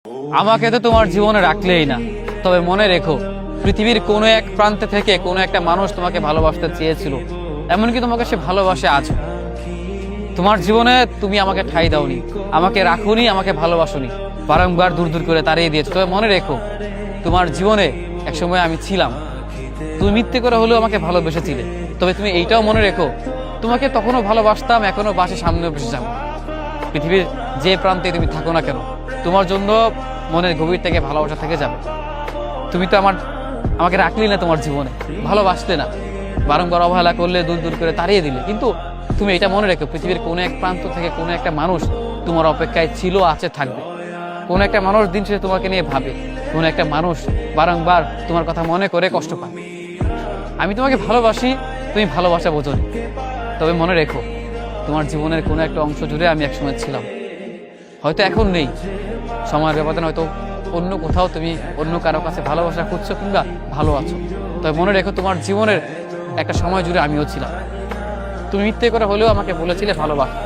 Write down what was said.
আমাকে তো তোমার জীবনে রাখলেই না, তবে মনে রেখো পৃথিবীর কোনো এক প্রান্তে থেকে কোনো একটা মানুষ তোমাকে ভালোবাসতে চেয়েছিল, এমনকি তোমাকে সে ভালোবাসে আজ। তোমার জীবনে তুমি আমাকে ঠাঁই দাওনি, আমাকে রাখোনি, আমাকে ভালোবাসোনি, বারংবার দূর দূর করে তাড়িয়ে দিয়েছো। তবে মনে রেখো তোমার জীবনে একসময় আমি ছিলাম, তুমি মিথ্যে করে হলেও আমাকে ভালোবেসেছিলে। তবে তুমি এইটাও মনে রেখো তোমাকে তখনও ভালোবাসতাম, এখনো বাসে, সামনেও বেসে যাবো। পৃথিবীর যে প্রান্তে তুমি থাকো না কেন, তোমার জন্য মনের গভীর থেকে ভালোবাসা থেকে যাবে। তুমি তো আমাকে রাখলি না তোমার জীবনে, ভালোবাসলে না, বারংবার অবহেলা করলে, দূর দূর করে তাড়িয়ে দিলে। কিন্তু তুমি এটা মনে রেখো পৃথিবীর কোনো এক প্রান্ত থেকে কোনো একটা মানুষ তোমার অপেক্ষায় ছিল, আছে, থাকবে। কোনো একটা মানুষ দিন শেষে তোমাকে নিয়ে ভাবে, কোনো একটা মানুষ বারংবার তোমার কথা মনে করে কষ্ট পায়। আমি তোমাকে ভালোবাসি, তুমি ভালোবাসা বোঝোনি। তবে মনে রেখো তোমার জীবনের কোনো একটা অংশ জুড়ে আমি একসময় ছিলাম, হয়তো এখন নেই। সময়ের ব্যবধানে হয়তো অন্য কোথাও তুমি অন্য কারো কাছে ভালোবাসা খুঁজছো কিংবা ভালো আছো। তবে মনে রেখো তোমার জীবনের একটা সময় জুড়ে আমিও ছিলাম। তুমি মিথ্যে করে হলেও আমাকে বলেছিলে ভালোবাসা,